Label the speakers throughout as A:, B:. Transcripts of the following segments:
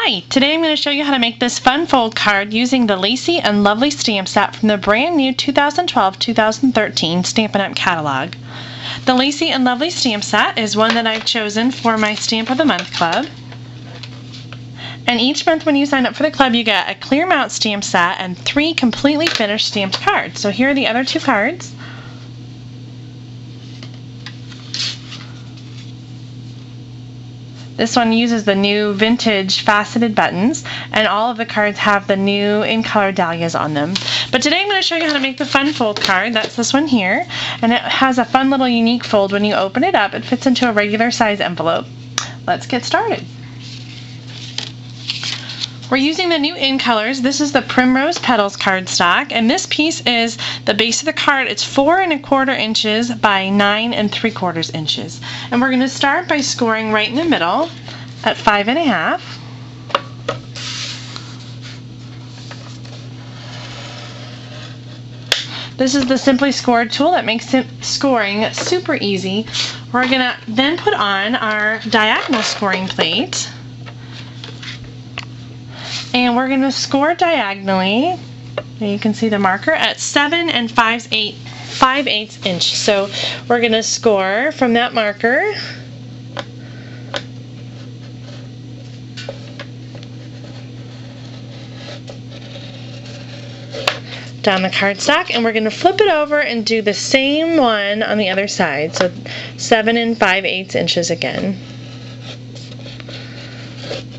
A: Hi! Today I'm going to show you how to make this fun fold card using the Lacy and Lovely stamp set from the brand new 2012-2013 Stampin' Up! Catalog. The Lacy and Lovely stamp set is one that I've chosen for my Stamp of the Month Club. And each month when you sign up for the club you get a clear mount stamp set and 3 completely finished stamped cards. So here are the other 2 cards. This one uses the new vintage faceted buttons, and all of the cards have the new in-color dahlias on them. But today I'm going to show you how to make the fun fold card. That's this one here, and it has a fun little unique fold. When you open it up, it fits into a regular size envelope. Let's get started. We're using the new in colors. This is the Primrose Petals cardstock, and this piece is the base of the card. It's 4 1/4 inches by 9 3/4 inches. And we're going to start by scoring right in the middle at 5 1/2. This is the Simply Score tool that makes scoring super easy. We're going to then put on our diagonal scoring plate. And we're going to score diagonally. You can see the marker at 7 5/8 inches. So we're going to score from that marker down the cardstock, and we're going to flip it over and do the same one on the other side. So 7 5/8 inches again.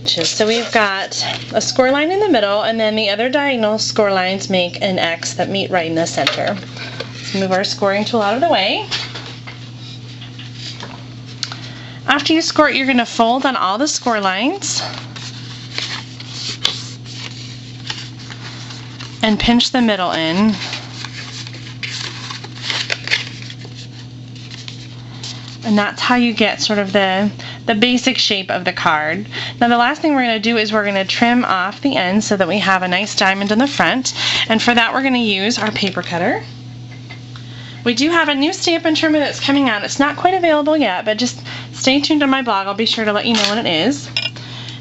A: So we've got a score line in the middle, and then the other diagonal score lines make an X that meet right in the center. Let's move our scoring tool out of the way. After you score it, you're going to fold on all the score lines and pinch the middle in. And that's how you get sort of the basic shape of the card. Now the last thing we're going to do is we're going to trim off the ends so that we have a nice diamond in the front. And for that we're going to use our paper cutter. We do have a new Stampin' trimmer that's coming out. It's not quite available yet, but just stay tuned on my blog. I'll be sure to let you know when it is.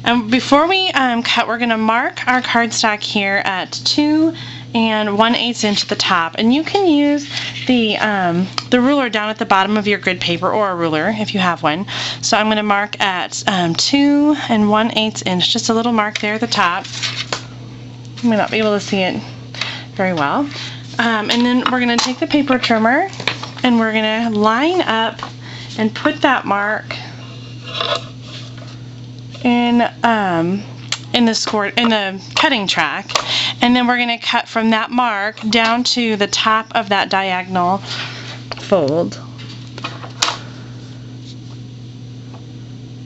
A: And before we cut, we're going to mark our cardstock here at 2 1/8 inch at the top, and you can use the ruler down at the bottom of your grid paper, or a ruler if you have one. So I'm going to mark at 2 1/8 inch, just a little mark there at the top. You may not be able to see it very well. And then we're going to take the paper trimmer and we're going to line up and put that mark in the cutting track, and then we're going to cut from that mark down to the top of that diagonal fold.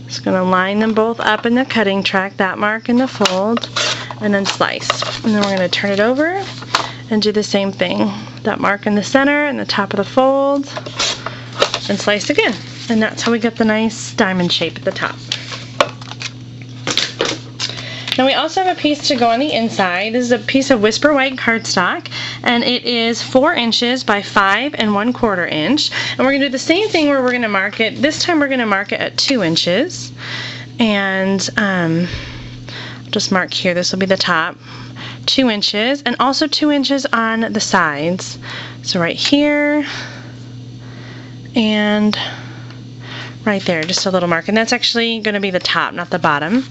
A: Just going to line them both up in the cutting track, that mark in the fold, and then slice. And then we're going to turn it over and do the same thing. That mark in the center and the top of the fold, and slice again. And that's how we get the nice diamond shape at the top. Now we also have a piece to go on the inside. This is a piece of Whisper White cardstock, and it is 4 inches by 5 1/4 inch. And we're going to do the same thing where we're going to mark it. This time we're going to mark it at 2 inches. And I'll just mark here. This will be the top. 2 inches, and also 2 inches on the sides. So right here and right there, just a little mark, and that's actually going to be the top, not the bottom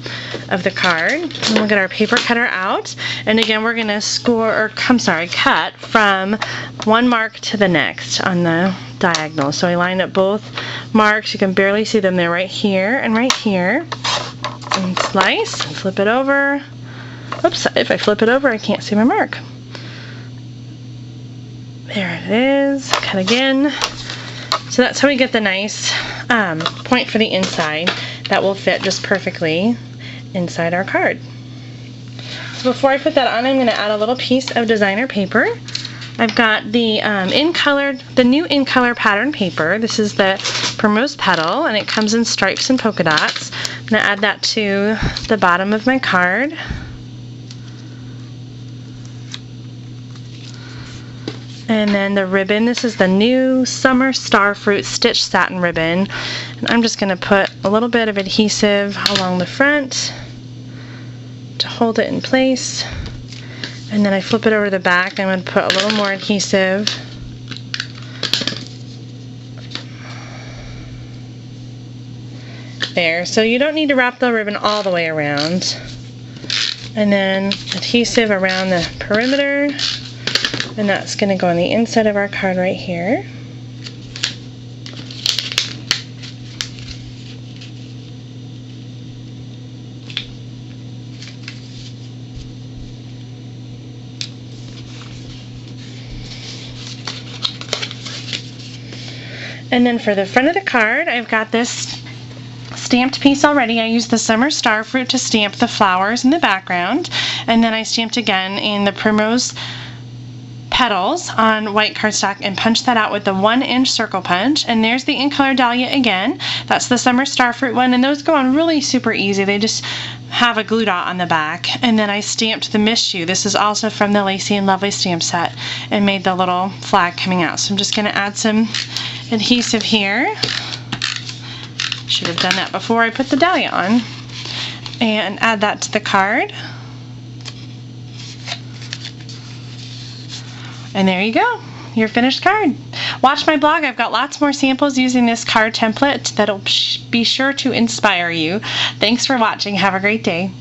A: of the card. And we'll get our paper cutter out, and again we're going to cut from one mark to the next on the diagonal. So I line up both marks. You can barely see them. They're right here and right here, and slice and flip it over. Oops, if I flip it over I can't see my mark. There it is. Cut again. So that's how we get the nice point for the inside that will fit just perfectly inside our card. So before I put that on, I'm going to add a little piece of designer paper. I've got the new in color pattern paper. This is the Primrose Petal, and it comes in stripes and polka dots. I'm going to add that to the bottom of my card. And then the ribbon, this is the new Summer Starfruit Stitch Satin Ribbon. And I'm just going to put a little bit of adhesive along the front to hold it in place. And then I flip it over to the back. I'm going to put a little more adhesive. There, so you don't need to wrap the ribbon all the way around. And then adhesive around the perimeter, and that's going to go on the inside of our card right here. And then for the front of the card, I've got this stamped piece already. I used the summer star fruit to stamp the flowers in the background, and then I stamped again in the primrose petals on white cardstock and punched that out with the 1-inch circle punch. And there's the In Color Dahlia again. That's the summer star fruit one, and those go on really super easy. They just have a glue dot on the back. And then I stamped the Mishu. This is also from the Lacy and Lovely stamp set, and made the little flag coming out. So I'm just going to add some adhesive here. Should have done that before I put the dahlia on. And add that to the card. And there you go, your finished card. Watch my blog. I've got lots more samples using this card template that'll be sure to inspire you. Thanks for watching. Have a great day.